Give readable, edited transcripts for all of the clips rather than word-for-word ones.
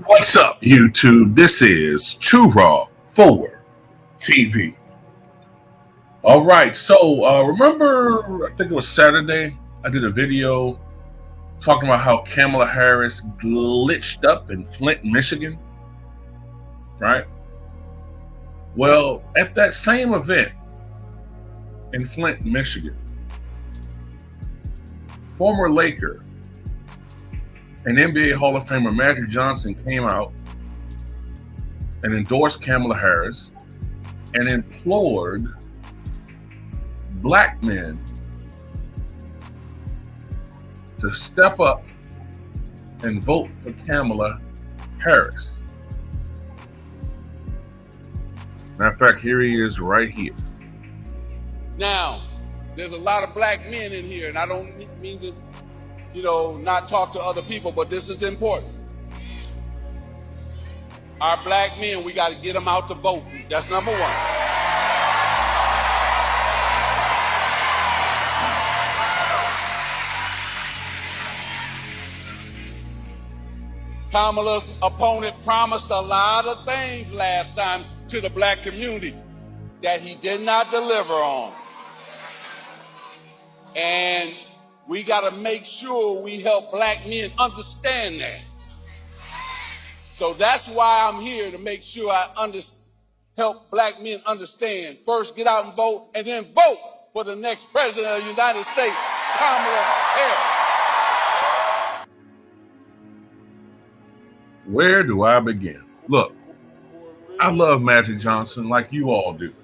What's up, YouTube? This is Too Raw for TV. All right, so remember, I think it was Saturday, I did a video talking about how Kamala Harris glitched up in Flint, Michigan, right? Well, at that same event in Flint, Michigan, former Laker and NBA Hall of Famer Magic Johnson came out and endorsed Kamala Harris and implored black men to step up and vote for Kamala Harris. Matter of fact, here he is right here. Now, there's a lot of black men in here, and I don't mean to, not talk to other people, but this is important. Our black men, we got to get them out to vote. That's number one. Kamala's opponent promised a lot of things last time to the black community that he did not deliver on. And we got to make sure we help black men understand that. So that's why I'm here, to make sure I help black men understand. First, get out and vote, and then vote for the next president of the United States, Kamala Harris. Where do I begin? Look, I love Magic Johnson like you all do.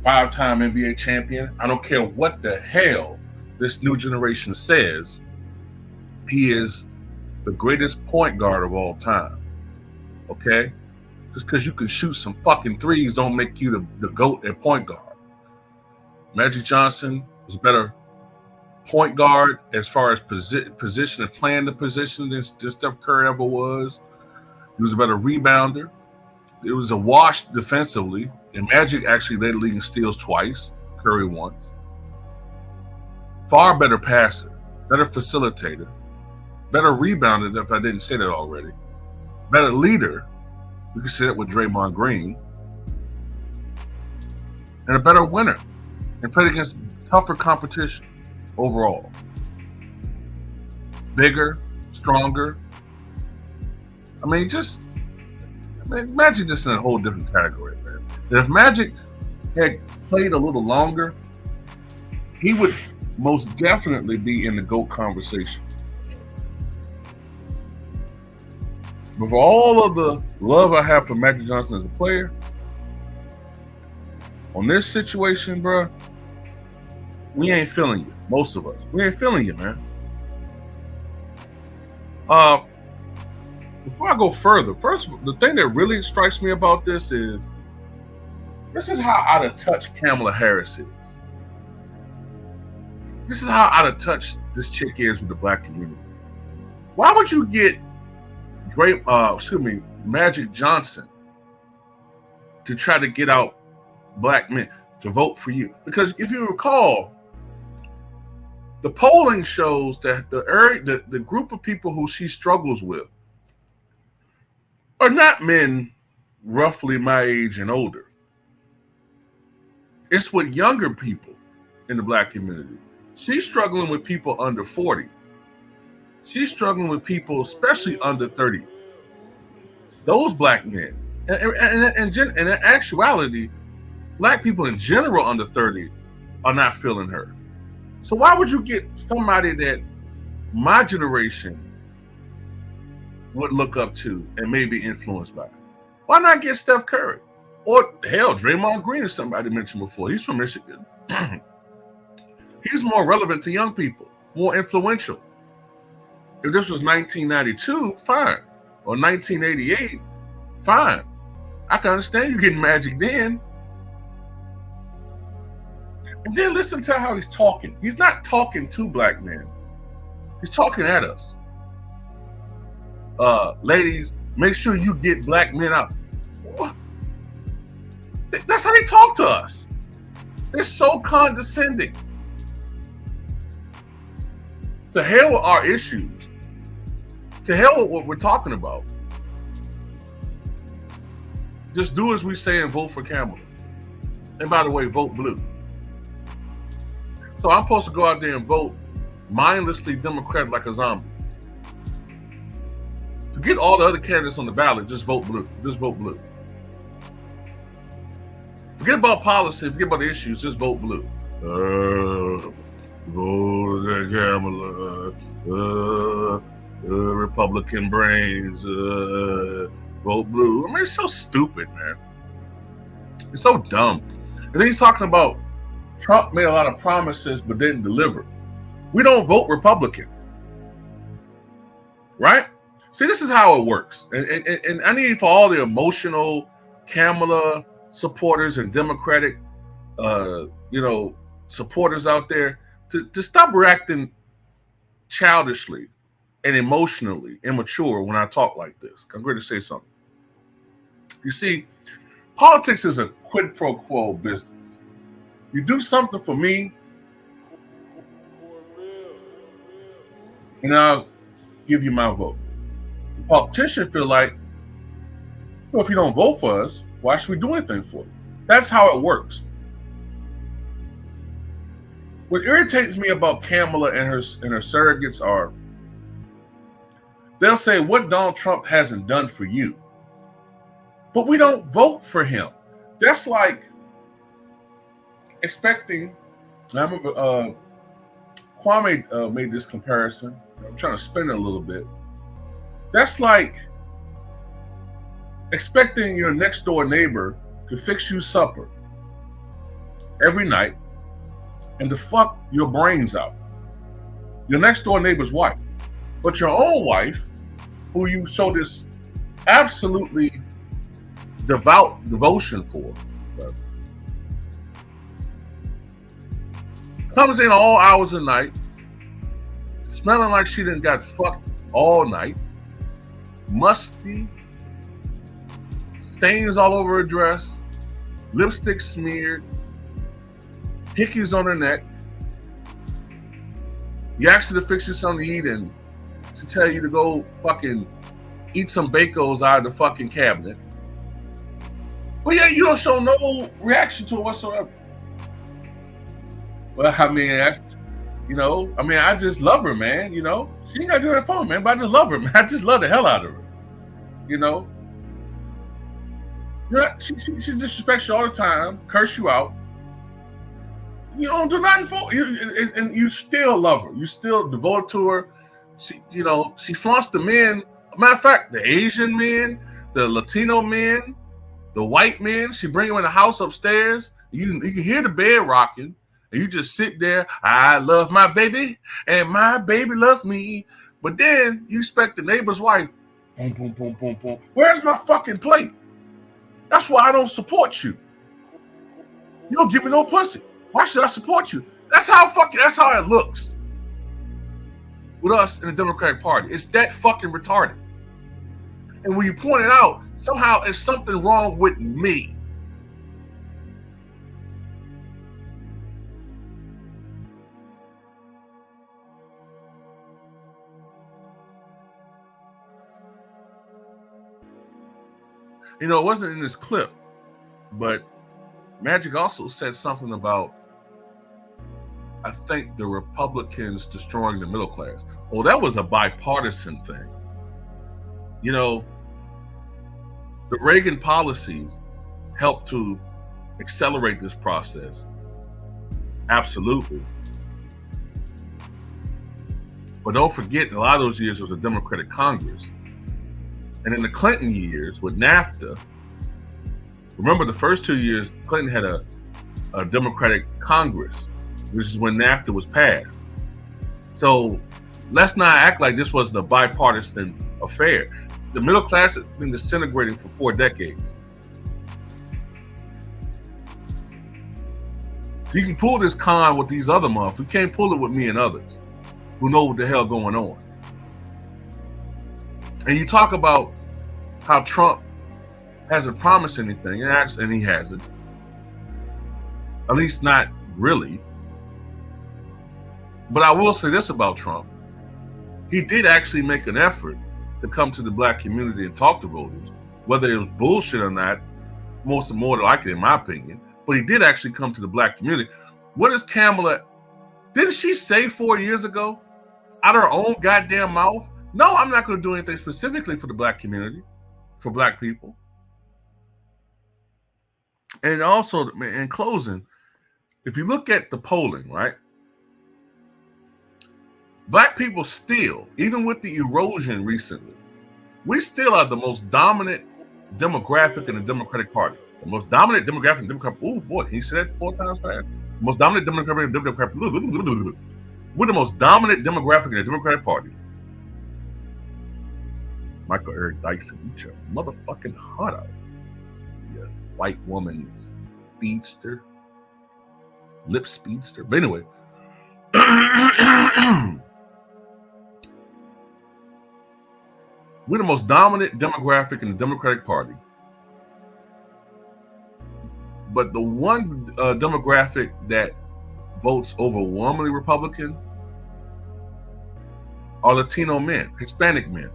5-time NBA champion. I don't care what the hell this new generation says. He is the greatest point guard of all time. Okay? Just because you can shoot some fucking threes don't make you the GOAT at point guard. Magic Johnson was a better point guard as far as position and playing the position than Steph Curry ever was. He was a better rebounder. It was a wash defensively. And Magic actually led the league in steals twice, Curry once. Far better passer, better facilitator, better rebounder, if I didn't say that already. Better leader, we can say that with Draymond Green. And a better winner. And played against tougher competition overall. Bigger, stronger. Magic just in a whole different category, man. And if Magic had played a little longer, he would most definitely be in the GOAT conversation. But for all of the love I have for Magic Johnson as a player, on this situation, bro, we ain't feeling you. Most of us. We ain't feeling you, man. Before I go further, first, the thing that really strikes me about this is how out of touch Kamala Harris is. This is how out of touch this chick is with the black community. Why would you get Magic Johnson to try to get out black men to vote for you? Because if you recall, the polling shows that the group of people who she struggles with are not men roughly my age and older. It's with younger people in the black community. She's struggling with people under 40. She's struggling with people, especially under 30. Those black men. And in actuality, black people in general under 30 are not feeling her. So why would you get somebody that my generation would look up to and maybe influenced by? Why not get Steph Curry? Or hell, Draymond Green is somebody mentioned before. He's from Michigan. He's more relevant to young people, more influential. If this was 1992, fine. Or 1988, fine. I can understand you getting Magic then. And then listen to how he's talking. He's not talking to black men. He's talking at us. Ladies, make sure you get black men out. What? That's how they talk to us. They're so condescending. To hell with our issues. To hell with what we're talking about. Just do as we say and vote for Kamala. And by the way, vote blue. So I'm supposed to go out there and vote mindlessly Democrat like a zombie. Forget all the other candidates on the ballot. Just vote blue. Just vote blue. Forget about policy. Forget about the issues. Just vote blue. Vote Kamala. Republican brains. Vote blue. I mean, it's so stupid, man. It's so dumb. And then he's talking about Trump made a lot of promises but didn't deliver. We don't vote Republican. Right? See, this is how it works. And I need for all the emotional Kamala supporters and Democratic supporters out there to stop reacting childishly and emotionally immature when I talk like this. I'm going to say something. You see, politics is a quid pro quo business. You do something for me, and I'll give you my vote. The politicians feel like, well, if you don't vote for us, why should we do anything for you? That's how it works. What irritates me about Kamala and her surrogates are, they'll say what Donald Trump hasn't done for you. But we don't vote for him. That's like expecting, I remember Kwame made this comparison. I'm trying to spin it a little bit. That's like expecting your next door neighbor to fix you supper every night and to fuck your brains out. Your next door neighbor's wife. But your own wife, who you show this absolutely devout devotion for, comes in all hours of the night, smelling like she done got fucked all night, musty, stains all over her dress, lipstick smeared, hickeys on her neck. You ask her to fix you something to eat and she tell you to go fucking eat some Bacos out of the fucking cabinet. But yeah, you don't show no reaction to it whatsoever. Well, I mean, I just love her, man. She ain't gotta do that for me, man. But I just love her, man. I just love the hell out of her. She disrespects you all the time, curse you out. You don't do nothing for you, and you still love her. You still devoted to her. She flaunts the men. Matter of fact, the Asian men, the Latino men, the white men. She bring them in the house upstairs. You can hear the bed rocking. And you just sit there, I love my baby, and my baby loves me. But then you expect the neighbor's wife, boom, boom, boom, boom, boom. Where's my fucking plate? That's why I don't support you. You don't give me no pussy. Why should I support you? That's how it looks with us in the Democratic Party. It's that fucking retarded. And when you point it out, somehow it's something wrong with me. It wasn't in this clip, but Magic also said something about, I think, the Republicans destroying the middle class. Well, that was a bipartisan thing. The Reagan policies helped to accelerate this process. Absolutely. But don't forget, a lot of those years was a Democratic Congress. And in the Clinton years with NAFTA, remember the first 2 years, Clinton had a Democratic Congress, which is when NAFTA was passed. So let's not act like this was a bipartisan affair. The middle class has been disintegrating for 4 decades. So you can pull this con with these other motherfuckers. You can't pull it with me and others who know what the hell going on. And you talk about how Trump hasn't promised anything, and he hasn't. At least not really. But I will say this about Trump. He did actually make an effort to come to the black community and talk to voters. Whether it was bullshit or not, more than likely, in my opinion. But he did actually come to the black community. What is Kamala? Didn't she say 4 years ago, out of her own goddamn mouth, no, I'm not going to do anything specifically for the black community, for black people? And also, in closing, if you look at the polling, right? Black people still, even with the erosion recently, we still are the most dominant demographic in the Democratic Party. The most dominant demographic in the Democratic Party. Oh boy, he said that 4 times fast. The most dominant demographic in the Democratic Party. We're the most dominant demographic in the Democratic Party. Michael Eric Dyson, eat your motherfucking heart out. You white woman speedster. Lip speedster. But anyway. We're the most dominant demographic in the Democratic Party. But the one demographic that votes overwhelmingly Republican are Latino men, Hispanic men.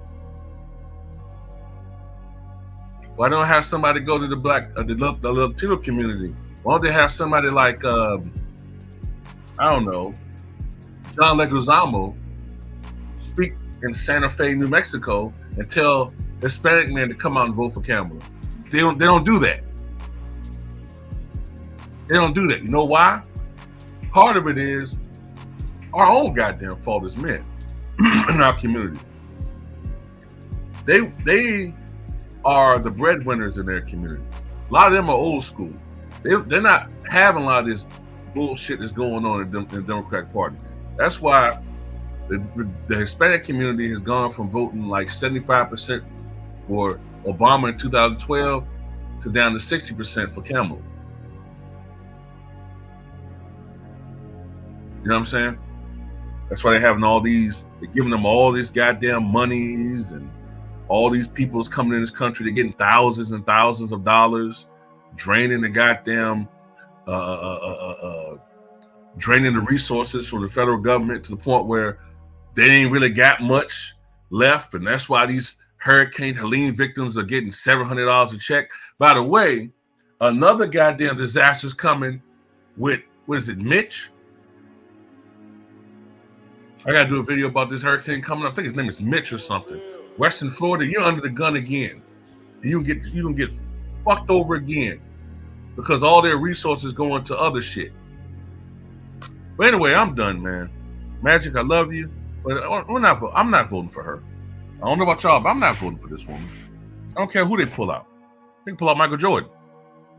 Why don't have somebody go to the the Latino community? Why don't they have somebody like, I don't know, John Leguizamo speak in Santa Fe, New Mexico, and tell Hispanic men to come out and vote for Kamala? They don't do that. They don't do that. You know why? Part of it is our own goddamn fault as men in our community. They are the breadwinners in their community. A lot of them are old school. They're not having a lot of this bullshit that's going on in the Democratic Party. That's why the Hispanic community has gone from voting like 75% for Obama in 2012 to down to 60% for Kamala. You know what I'm saying? That's why they're having they're giving them all these goddamn monies, and all these people's coming in this country. They're getting thousands and thousands of dollars, draining the goddamn, draining the resources from the federal government to the point where they ain't really got much left. And that's why these Hurricane Helene victims are getting $700 a check. By the way, another goddamn disaster is coming with, what is it, Mitch? I got to do a video about this hurricane coming up. I think his name is Mitch or something. Western Florida, you're under the gun again. You can get fucked over again because all their resources going to other shit. But anyway, I'm done, man. Magic, I love you, but I'm not voting for her. I don't know about y'all, but I'm not voting for this woman. I don't care who they pull out. They can pull out Michael Jordan.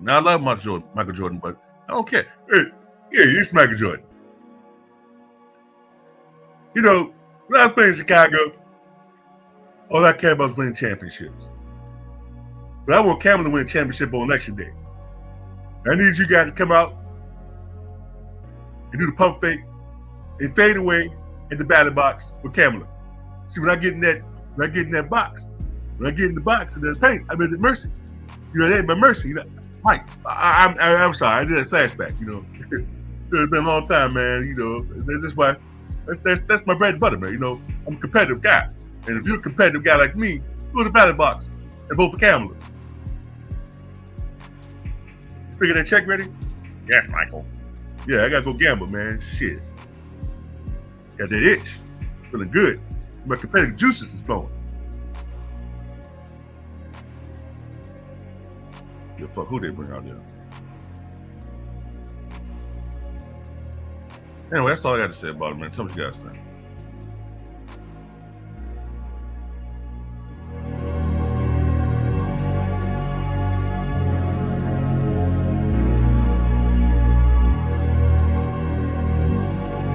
Now, I love Michael Jordan, but I don't care. Hey, yeah, it's Michael Jordan. You know, when I was playing in Chicago, all I cared about was winning championships. But I want Kamala to win a championship on election day. I need you guys to come out and do the pump fake and fade away in the batting box for Kamala. See, when I get in that box, when I get in the box and there's pain, I mean, there's mercy. You know, that ain't my mercy. You know, Mike, I'm sorry, I did a flashback. You know, it's been a long time, man. You know, that's why. That's my bread and butter, man. You know, I'm a competitive guy. And if you're a competitive guy like me, go to the ballot box and vote for Kamala. Figure that check ready? Yes, Michael. Yeah, I gotta go gamble, man. Shit. Got that itch. Feeling good. My competitive juices is flowing. Yeah, fuck, who they bring out there? Anyway, that's all I got to say about it, man. Tell me what you guys think.